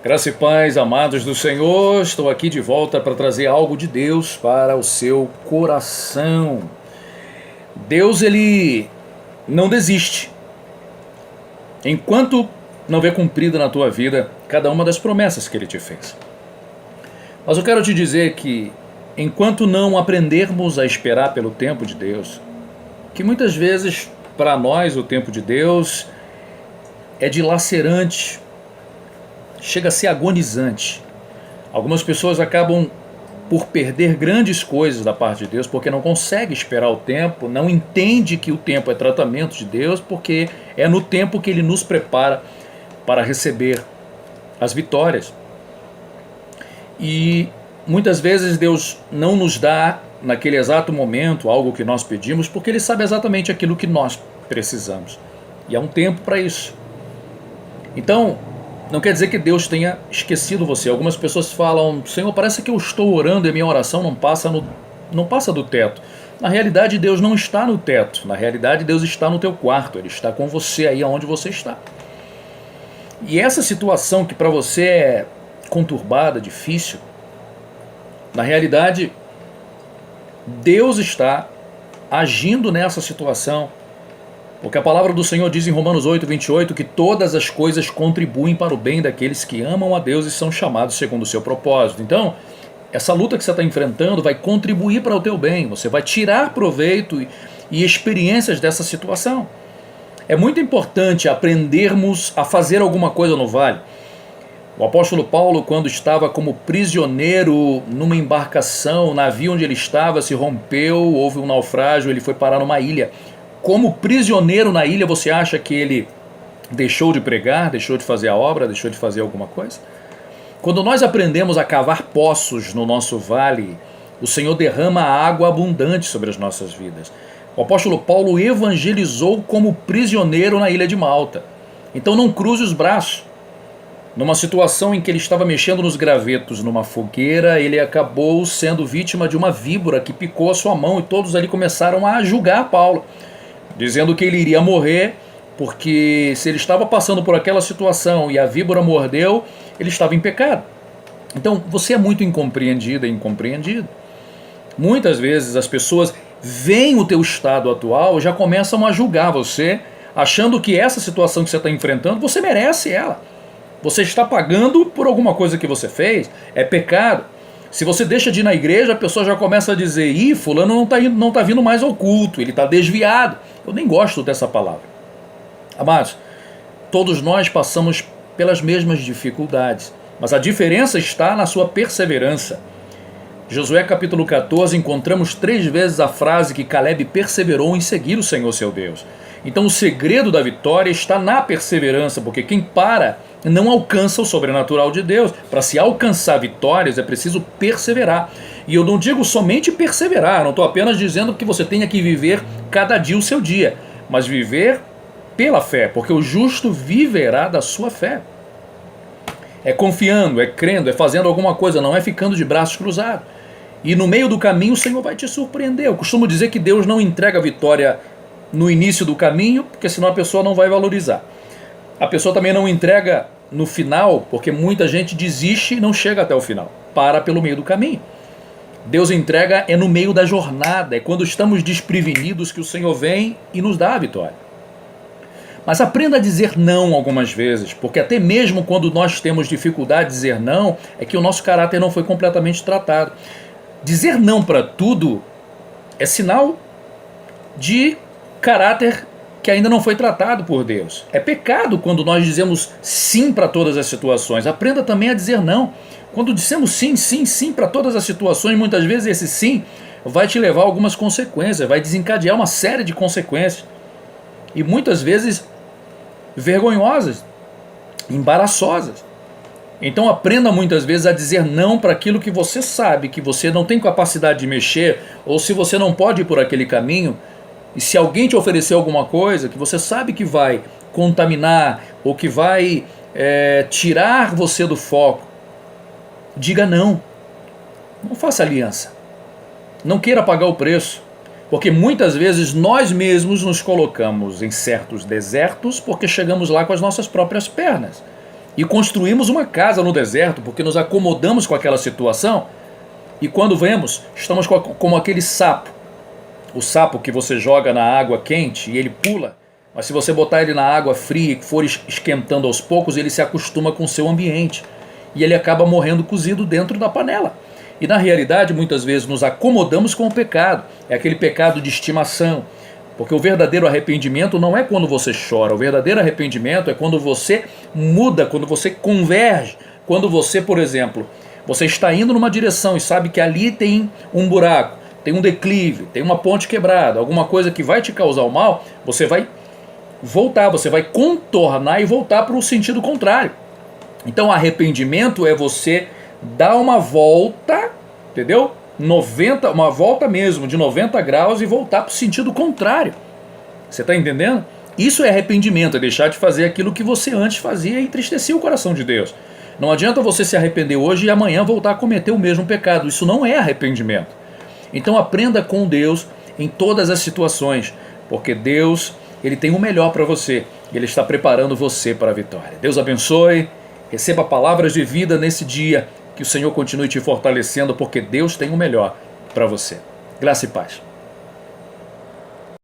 Graça e paz, amados do Senhor, estou aqui de volta para trazer algo de Deus para o seu coração. Deus, ele não desiste. Enquanto não vê cumprida na tua vida cada uma das promessas que ele te fez. Mas eu quero te dizer que, enquanto não aprendermos a esperar pelo tempo de Deus, que muitas vezes, para nós, o tempo de Deus é dilacerante, chega a ser agonizante. Algumas pessoas acabam por perder grandes coisas da parte de Deus porque não consegue esperar o tempo, não entende que o tempo é tratamento de Deus, porque é no tempo que Ele nos prepara para receber as vitórias. E muitas vezes Deus não nos dá naquele exato momento algo que nós pedimos, porque Ele sabe exatamente aquilo que nós precisamos. E há um tempo para isso. Então, não quer dizer que Deus tenha esquecido você. Algumas pessoas falam: Senhor, parece que eu estou orando e a minha oração não passa do teto. Na realidade, Deus não está no teto. Na realidade, Deus está no teu quarto. Ele está com você aí onde você está. E essa situação que para você é conturbada, difícil, na realidade, Deus está agindo nessa situação. Porque a palavra do Senhor diz em Romanos 8:28 que todas as coisas contribuem para o bem daqueles que amam a Deus e são chamados segundo o seu propósito. Então, essa luta que você está enfrentando vai contribuir para o teu bem. Você vai tirar proveito e experiências dessa situação. É muito importante aprendermos a fazer alguma coisa no vale. O apóstolo Paulo, quando estava como prisioneiro numa embarcação, o navio onde ele estava se rompeu, houve um naufrágio, ele foi parar numa ilha. Como prisioneiro na ilha, você acha que ele deixou de pregar, deixou de fazer a obra, deixou de fazer alguma coisa? Quando nós aprendemos a cavar poços no nosso vale, o Senhor derrama água abundante sobre as nossas vidas. O apóstolo Paulo evangelizou como prisioneiro na ilha de Malta. Então não cruze os braços. Numa situação em que ele estava mexendo nos gravetos numa fogueira, ele acabou sendo vítima de uma víbora que picou a sua mão e todos ali começaram a julgar Paulo, dizendo que ele iria morrer, porque se ele estava passando por aquela situação e a víbora mordeu, ele estava em pecado. Então você é muito incompreendida e incompreendido. Muitas vezes as pessoas veem o teu estado atual e já começam a julgar você, achando que essa situação que você está enfrentando, você merece ela. Você está pagando por alguma coisa que você fez, é pecado. Se você deixa de ir na igreja, a pessoa já começa a dizer: ih, fulano não está vindo mais ao culto, ele está desviado. Eu nem gosto dessa palavra. Amados, todos nós passamos pelas mesmas dificuldades, mas a diferença está na sua perseverança. Josué capítulo 14, encontramos 3 vezes a frase que Caleb perseverou em seguir o Senhor seu Deus. Então o segredo da vitória está na perseverança, porque quem para não alcança o sobrenatural de Deus. Para se alcançar vitórias é preciso perseverar. E eu não digo somente perseverar, não estou apenas dizendo que você tenha que viver cada dia o seu dia, mas viver pela fé, porque o justo viverá da sua fé. É confiando, é crendo, é fazendo alguma coisa, não é ficando de braços cruzados. E no meio do caminho o Senhor vai te surpreender. Eu costumo dizer que Deus não entrega a vitória no início do caminho, porque senão a pessoa não vai valorizar. A pessoa também não entrega no final, porque muita gente desiste e não chega até o final. Para pelo meio do caminho. Deus entrega é no meio da jornada, é quando estamos desprevenidos que o Senhor vem e nos dá a vitória. Mas aprenda a dizer não algumas vezes, porque até mesmo quando nós temos dificuldade de dizer não, é que o nosso caráter não foi completamente tratado. Dizer não para tudo é sinal de caráter que ainda não foi tratado por Deus. É pecado quando nós dizemos sim para todas as situações. Aprenda também a dizer não. Quando dissemos sim, sim, sim para todas as situações, muitas vezes esse sim vai te levar a algumas consequências, vai desencadear uma série de consequências. E muitas vezes vergonhosas, embaraçosas. Então aprenda muitas vezes a dizer não para aquilo que você sabe que você não tem capacidade de mexer, ou se você não pode ir por aquele caminho. E se alguém te oferecer alguma coisa que você sabe que vai contaminar ou que vai tirar você do foco, diga não. Não faça aliança. Não queira pagar o preço. Porque muitas vezes nós mesmos nos colocamos em certos desertos porque chegamos lá com as nossas próprias pernas. e construímos uma casa no deserto porque nos acomodamos com aquela situação, e quando vemos, estamos como aquele sapo. O sapo que você joga na água quente e ele pula, mas se você botar ele na água fria e for esquentando aos poucos, ele se acostuma com o seu ambiente e ele acaba morrendo cozido dentro da panela. E na realidade, muitas vezes nos acomodamos com o pecado, é aquele pecado de estimação, porque o verdadeiro arrependimento não é quando você chora, o verdadeiro arrependimento é quando você muda, quando você converge, quando você, por exemplo, você está indo numa direção e sabe que ali tem um buraco, tem um declive, tem uma ponte quebrada, alguma coisa que vai te causar o mal, você vai voltar, você vai contornar e voltar para o sentido contrário. Então arrependimento é você dar uma volta, entendeu? Uma volta mesmo de 90 graus e voltar para o sentido contrário. Você está entendendo? Isso é arrependimento, é deixar de fazer aquilo que você antes fazia e entristecia o coração de Deus. Não adianta você se arrepender hoje e amanhã voltar a cometer o mesmo pecado. Isso não é arrependimento. Então aprenda com Deus em todas as situações, porque Deus, Ele tem o melhor para você. Ele está preparando você para a vitória. Deus abençoe, receba palavras de vida nesse dia, que o Senhor continue te fortalecendo, porque Deus tem o melhor para você. Graça e paz.